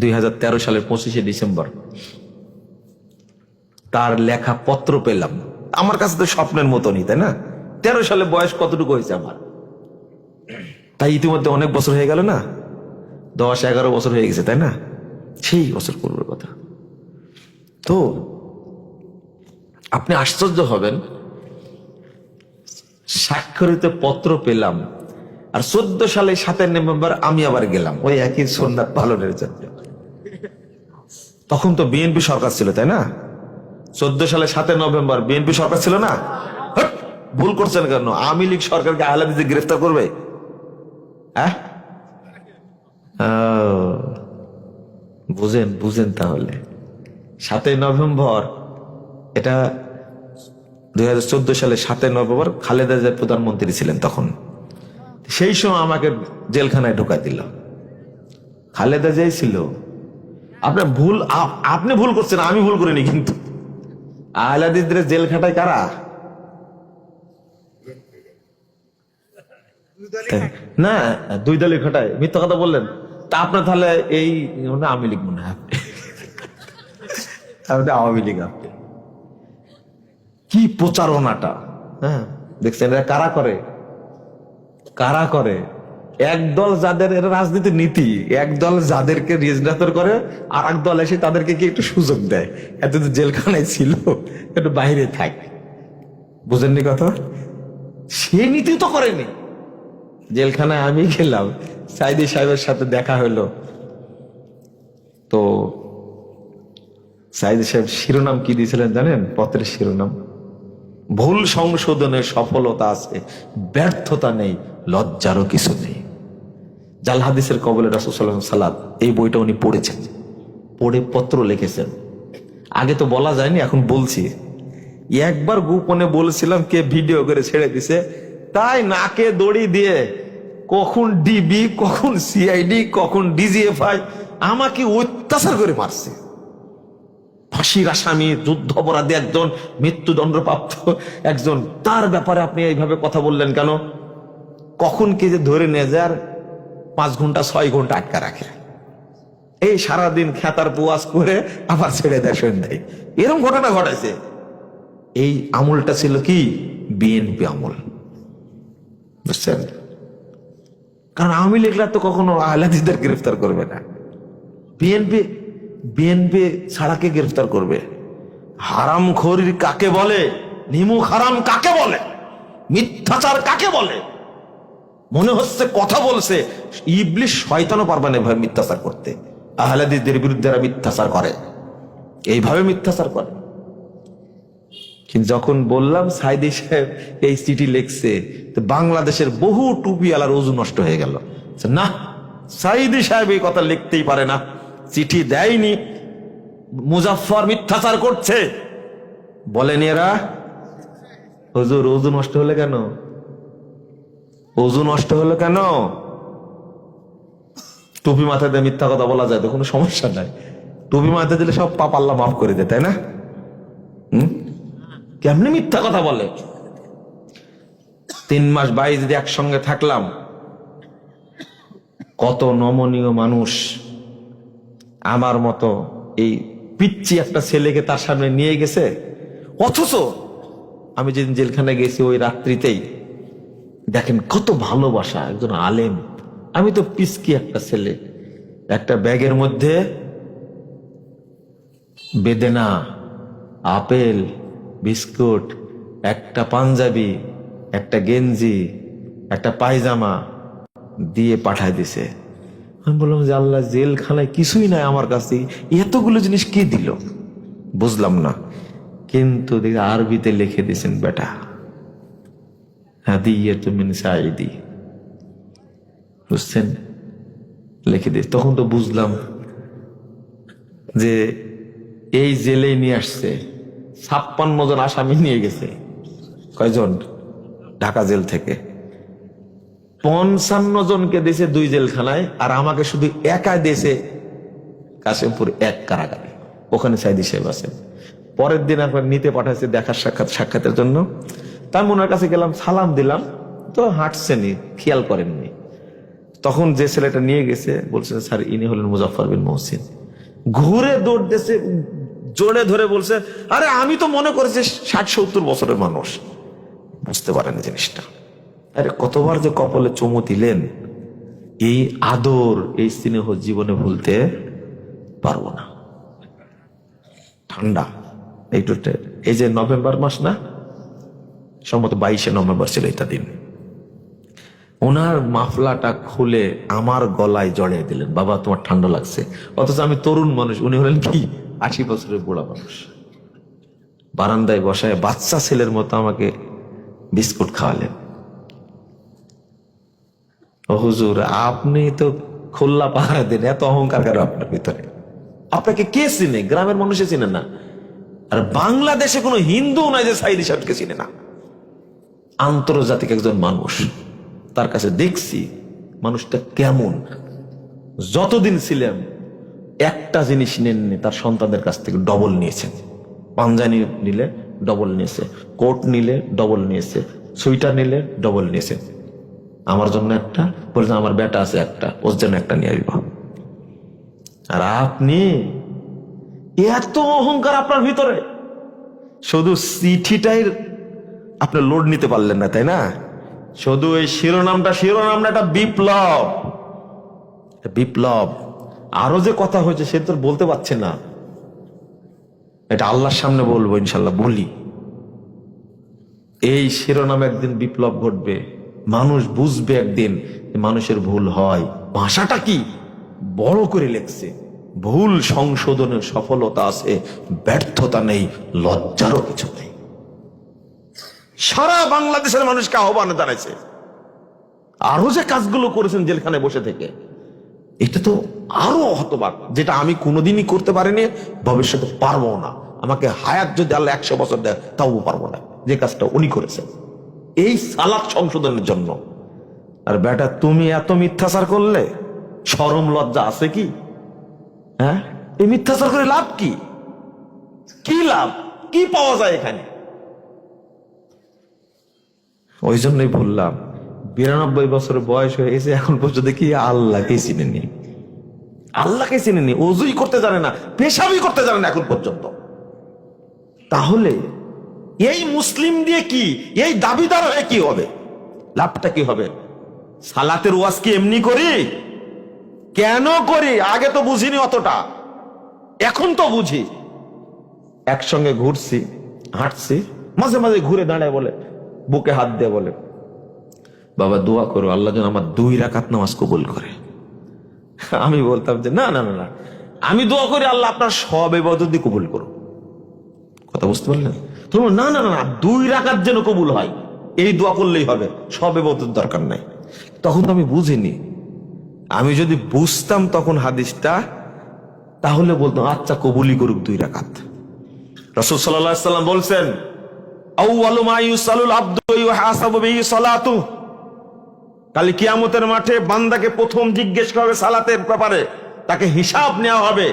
2013 সালের 25শে ডিসেম্বর তার লেখা পত্র পেলাম। আমার কাছে তো স্বপ্নের মতনই, তাই না? 13 সালে বয়স কতটুকু হয়েছে আমার, তাই ইতিমধ্যে অনেক বছর হয়ে গেল না, 10-11 বছর হয়ে গেছে, তাই না? সেই বছর পূর্বের কথা। তো আপনি আশ্চর্য হবেন, স্বাক্ষরিত পত্র পেলাম। আর 14 সালে 7 নভেম্বর আমি আবার গেলাম ওই একই সুন্নাত পালনের জন্য। তখন তো বিএনপি সরকার ছিল, তাই না? 14 সালে 7 নভেম্বর বিএনপি সরকার ছিল না? হট, ভুল করছেন কেন? আওয়ামী লীগ সরকারকে আহলে হাদিসে গ্রেফতার করবে? হ্যাঁ, বুঝেন বুঝেন। তাহলে 7 নভেম্বর, এটা 2014 সালে 7 নভেম্বর খালেদা জিয়া প্রধানমন্ত্রী ছিলেন তখন। সেই সময় আমাকে জেলখানায় ঢোকা দিল, খালেদা জিয়াই ছিল। আপনি ভুল করছেন, আমি ভুল করিনি। কিন্তু আহলে হাদিসদের জেল খাটায় কারা? না, দুই দলই খাটায়। মিথ্যা কথা বললেন। তা আপনার তাহলে এই আওয়ামী লীগ মনে হয়, আপনি আওয়ামী লীগ। আপনি কি প্রচারণাটা, হ্যাঁ দেখছেন? এরা কারা করে, কারা করে? একদল যাদের, এরা রাজনীতির নীতি, একদল যাদেরকে রিজনাতর করে, আর এক দল এসে তাদেরকে কি একটু সুযোগ দেয়, এত তো জেলখানায় ছিল, একটু বাইরে থাক। বুঝেননি কথা? সে নীতি তো করেনি। জেলখানায় আমি গেলাম, সাইদি সাহেবের সাথে দেখা হলো। তো সাইদি সাহেব শিরোনাম কি দিয়েছিলেন জানেন? পত্রের শিরোনাম, ভুল সংশোধনের সফলতা আছে, ব্যর্থতা নেই, লজ্জারও কিছু নেই। জাল হাদিসের কবলে রাসূল সাল্লাল্লাহু আলাইহি ওয়াসাল্লাম, এই বইটা উনি পড়েছেন, পড়ে পত্র লিখেছেন। আগে তো বলা যায়নি, এখন বলছি। একবার গোপনে বলেছিলাম, কে ভিডিও করে ছেড়ে দিছে, তাই নাকে দড়ি দিয়ে কখন ডিবি, কখন সিআইডি, কখন ডিজিএফআই আমাকে অত্যাচার করে মারছে। ফাঁসির আসামি, যুদ্ধ অপরাধী একজন, মৃত্যুদণ্ডপ্রাপ্ত একজন, তার ব্যাপারে আপনি এইভাবে কথা বললেন কেন? কখন কে যে ধরে নিয়ে যায়, আর 5 ঘন্টা 6 ঘন্টা আটকা রাখে, এই সারাদিন খেতার পুয়াজ করে আবার ছেড়ে দেয় সন্ধ্যায়। এরকম ঘটনা ঘটাইছে। এই আমলটা ছিল কি? বিএনপি আমল, বুঝছেন? কারণ আওয়ামী লীগরা তো কখনো আহলে হাদিসদের গ্রেফতার করবে না। বিএনপি ছাড়া কে গ্রেফতার করবে? হারামখোর কাকে বলে, নিমুখ হারাম কাকে বলে, মিথ্যাচার কাকে বলে? মনে হচ্ছে কথা বলছে, ইবলিশ শয়তানও পারবে না এভাবে মিথ্যাচার করতে। আহলে হাদিসদের বিরুদ্ধে মিথ্যাচার করে, এইভাবে মিথ্যাচার করে। কিন্তু যখন বললাম সাইদি সাহেব এই চিঠি লিখছে, তো বাংলাদেশের বহু টুপিওয়ালার ওযু নষ্ট হয়ে গেল। না, সাইদি সাহেব এই কথা লিখতেই পারে না, চিঠি দেয়নি, মুজাফফর মিথ্যাচার করছে বলেনি। এরা হুজুর ওযু নষ্ট হলে কেন? ওযু নষ্ট হলো কেন? টুপি মাথায় দিয়ে মিথ্যা কথা বলা যায় তো কোনো সমস্যা নাই। টুপি মাথায় দিলে সব পাপ আল্লাহ মাফ করে দেয়, তাই না? কেমনে মিথ্যা কথা বলে? 3 মাস 22 দিন একসঙ্গে থাকলাম, কত নমনীয় মানুষ আমার মতো এই পিচ্চি একটা ছেলেকে তার সামনে নিয়ে গেছে। অথচ আমি যেদিন জেলখানায় গেছি ওই রাত্রিতেই দেখেন কত ভালোবাসা, একজন আলেম। আমি তো পিচকি একটা ছেলে, একটা ব্যাগের মধ্যে বেদেনা, আপেল, বিস্কুট, একটা পাঞ্জাবি, একটা গেঞ্জি, একটা পায়জামা দিয়ে পাঠায় দিছে। আমি বললাম যে আল্লাহ, জেলখানায় কিছুই নাই আমার কাছে, এতগুলো জিনিস কে দিল? বুঝলাম না। কিন্তু দেখি আরবিতে লিখে দিয়েছেন, বেটা হাদিয়াতু মিন সাইদি, বুঝছেন? লিখে দিয়েছে। তখন তো বুঝলাম যে এই জেলে নিয়ে আসছে 56 জন আসামি নিয়ে গেছে। কয়জন? ঢাকা জেল থেকে 55 জনকে দিয়েছে 2 জেলখানায়, আর আমাকে শুধু একা দিয়েছে কাশিমপুর 1 কারাগারে। ওখানে সাইদি সাহেব আছেন। পরের দিন একবার নিতে পাঠাইছে দেখার সাক্ষাতের জন্য। তাই ওনার কাছে গেলাম, সালাম দিলাম, তো হাঁটছেনি, খেয়াল করেননি। তখন যে ছেলেটা নিয়ে গেছে বলছে, স্যার ইনি হলেন মুজাফফর বিন মহসিন। ঘুরে দৌড় দিয়েছে, জোরে ধরে বলছে, আরে আমি তো মনে করেছি 60-70 বছরের মানুষ। বুঝতে পারেন জিনিসটা। আরে কতবার যে কপালে চুমু দিলেন, এই আদর, এই স্নেহ জীবনে ভুলতে পারবো না। ঠান্ডা একটু, এই যে নভেম্বর মাস না, সম্ভবত 22শে নভেম্বর ছিল এটা দিন, ওনার মাফলাটা খুলে আমার গলায় জড়িয়ে দিলেন, বাবা তোমার ঠান্ডা লাগছে। অথচ আমি তরুণ মানুষ, উনি হলেন কি 80 বছরের বুড়া মানুষ। বারান্দায় বসায় বাচ্চা ছেলের মতো আমাকে বিস্কুট খাওয়ালেন। ও হুজুর, আপনি তো খোল্লা পাহারা দেন, এত অহংকার কেন আপনার ভিতরে? আপনাকে কে চিনে? গ্রামের মানুষে চিনে না। আর বাংলাদেশে কোনো হিন্দু নাই যে সাইদি সাহেবকে চিনে না। আন্তর্জাতিক একজন মানুষ, তার কাছে দেখছি মানুষটা কেমন। যতদিন ছিলাম একটা জিনিস নেননি, তার সন্তানদের কাছ থেকে ডবল নিয়েছেন। পাঞ্জাবি নিলে ডবল নিয়েছে, কোট নিলে ডবল নিয়েছে, সুইটার নিলে ডবল নিয়েছে। আমার জন্য একটা বলছেন, আমার বেটা আছে একটা, ওর জন্য একটা নিয়ে আসবো। আর আপনি, এত অহংকার আপনার ভিতরে, শুধু চিঠিটাই আপনি লোড নিতে পারলেন না, তাই না? শুধু এই শিরোনামটা একটা বিপ্লব, বিপ্লব। আরো যে কথা হয়েছে সে তো বলতে পারছে না, এটা আল্লাহর সামনে বলবো ইনশাল্লাহ। বলি, এই শিরোনাম একদিন বিপ্লব ঘটবে, মানুষ বুঝবে একদিন মানুষের ভুল হয়। ভাষাটা কি বড় করে লেখছে, ভুল সংশোধনের সফলতা আছে, ব্যর্থতা নেই, লজ্জারও কিছু নেই। সারা বাংলাদেশের মানুষকে আহ্বান জানাইছে। আরো যে কাজগুলো করেছেন জেলখানে বসে থেকে, এটা তো আরো হতবাক, যেটা আমি কোনোদিনই করতে পারিনি, ভবিষ্যতে পারবো না। আমাকে হায়াত যদি আল্লাহ 100 বছর দেয় তাও পারবো না, যে কাজটা উনি করেছেন এই সালাত সংশোধনের জন্য। আর বেটা, তুমি এত মিথ্যাচার করলে শরম লজ্জা আছে কি? হ্যাঁ, এই মিথ্যাচার করে লাভ কি? কি লাভ, কি পাওয়া যায় এখানে? ওই জন্যই বললাম, 92 বছর বয়স হয়ে গেছে, এখন পর্যন্ত কি আল্লাহকে চিনেনি, আল্লাহকে চিনেনি, ওযুই করতে জানে না, পেশাবই করতে জানে না এখন পর্যন্ত। তাহলে এই মুসলিম দিয়ে কি, এই দাবিদার হয়ে কি হবে? লাভটা কি হবে? সালাতের ওয়াজ কি এমনি করি? কেন করি? আগে তো বুঝিনি অতটা, এখন তো বুঝি। একসঙ্গে ঘুরছি, হাঁটছি, মাঝে মাঝে ঘুরে দাঁড়ায় বলে, বুকে হাত দিয়ে বলে, বাবা দোয়া করো আল্লাহ যেন আমার 2 রাকাত নামাজ কবুল করে। আমি বলতাম যে না না না না, আমি দোয়া করি আল্লাহ আপনার সব ইবাদত দিয়ে কবুল করো। কথা বুঝতে পারলেন? তুমি না না না, 2 রাকাত যেন কবুল হয়, এই দোয়া করলেই হবে, সব ইবাদত দরকার নাই। তখন তো আমি বুঝিনি। আমি যদি বুঝতাম তখন হাদিসটা, তাহলে বলতাম আচ্ছা কবুলই করুক 2 রাকাত। রাসূল সাল্লাল্লাহু আলাইহি ওয়াসাল্লাম বলছেন, আউয়ালু মা ইউসালুল আবদু ওয়া ইউহাসাবু বিহি সালাতু। কাল কিয়ামতের মাঠে বান্দাকে প্রথম জিজ্ঞেস করা হবে সালাতের ব্যাপারে, তাকে হিসাব নেওয়া হবে।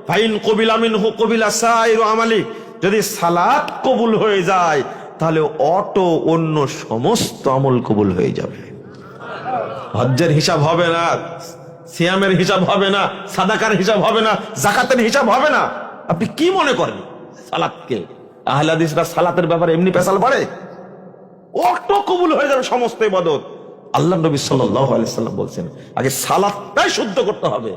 ফাইন কবিলা মিনহু কবিলা সাইরু আমালি, যদি সালাত কবুল হয়ে যায় তাহলে অটো অন্য সমস্ত আমল কবুল হয়ে যাবে। হজ্জের হিসাব হবে না, সিয়ামের হিসাব হবে না, সাদাকার হিসাব হবে না, যাকাতের হিসাব হবে না। আপনি কি মনে করেন সালাতকে? আহলে হাদিসরা সালাতের ব্যাপারে এমনি পেশাল পারে? অটো কবুল হয়ে যাবে সমস্ত ইবাদত। আল্লাহ নবী সাল্লাল্লাহু আলাইহি সাল্লাম বলছেন, আগে সালাতটাই শুদ্ধ করতে হবে।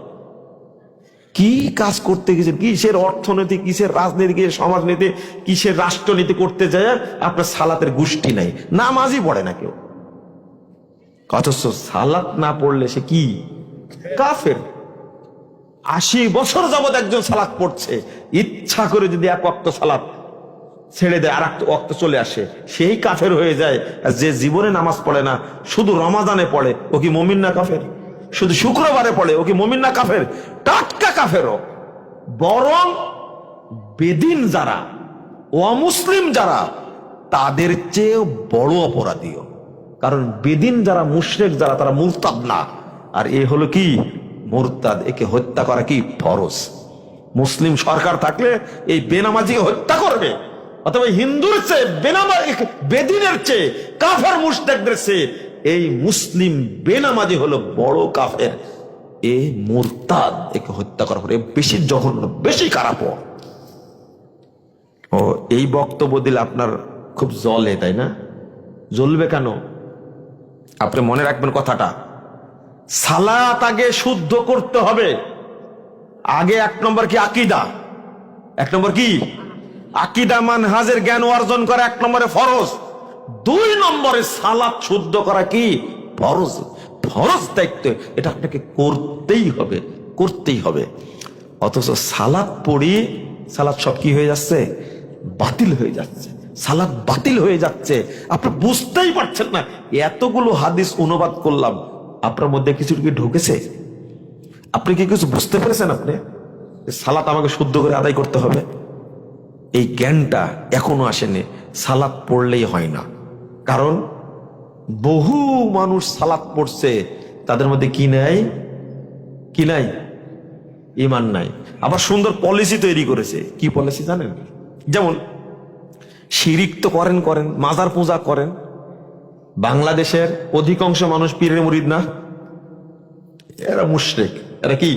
কি কাজ করতে গেছেন, কিসের অর্থনীতি, কিসের রাজনীতি, কিসের সমাজনীতি, কিসের রাষ্ট্রনীতি করতে যায়, আপনার সালাতের গোষ্ঠী নাই, নামাজই পড়ে না কেউ। অথচ সালাত না পড়লে সে কি কাফের। 80 বছর যাবত একজন সালাত পড়ছে, ইচ্ছা করে যদি এক ওয়াক্ত সালাত ছেড়ে দেয় আর একটা ওয়াক্ত চলে আসে, সেই কাফের হয়ে যায়। যে জীবনে নামাজ পড়ে না, শুধু রমাদানে পড়ে, ও কি মুমিন না কাফের? শুধু শুক্রবারে পড়ে, ও কি মুমিন না কাফের? টাটকা কাফেরও। বরং বেদিন যারা, অমুসলিম যারা, তাদের চেয়ে বড় অপরাধীও। কারণ বেদিন যারা, মুশরিক যারা, তারা মুরতাদ না, আর এ হলো কি মুরতাদ। একে হত্যা করা কি ফরজ। মুসলিম সরকার থাকলে এই বেনামাজি হত্যা করবে, অথবা হিন্দুর চেয়ে বেদিনের চেয়ে, কাফের মুশরিকদের চেয়ে এই মুসলিম বেনামাজি হলো বড় কাফের, এ মুরতাদ, একে হত্যা করা হবে, বেশি জঘন্য, বেশি খারাপ। ও এই বক্তব্য দিলে আপনার খুব জ্বলে, তাই না? জ্বলবে কেন? আপনি মনে রাখবেন কথাটা, সালাত আগে শুদ্ধ করতে হবে। আগে 1 নম্বর কি আকীদা, 1 নম্বর কি আকীদা, মানহাজের জ্ঞান অর্জন করা 1 নম্বরে ফরজ। 2 নম্বরে সালাত শুদ্ধ করা কি ফরজ, ফরজ দায়িত্ব, এটা আপনাকে করতেই হবে, করতেই হবে। অথচ সালাত পড়ি, সালাত সব কি হয়ে যাচ্ছে, বাতিল হয়ে যাচ্ছে, সালাত বাতিল হয়ে যাচ্ছে। আপনি বুঝতেই পারছেন না। এতগুলো হাদিস অনুবাদ করলাম, আপনার মধ্যে কিছু কি ঢুকেছে? আপনি কি কিছু বুঝতে পেরেছেন? আপনি সালাত আমাকে শুদ্ধ করে আদায় করতে হবে, এই জ্ঞানটা এখনো আসেনি। সালাত পড়লেই হয় না, কারণ বহু মানুষ সালাত পড়ছে, তাদের মধ্যে কি নাই, কি নাই, ঈমান নাই। আবার সুন্দর পলিসি তৈরি করেছে। কি পলিসি জানেন? যেমন শিরিক তো করেন, মাজার পূজা করেন। বাংলাদেশের অধিকাংশ মানুষ পীরের মুরিদ না, এরা মুশরিক। এরা কি?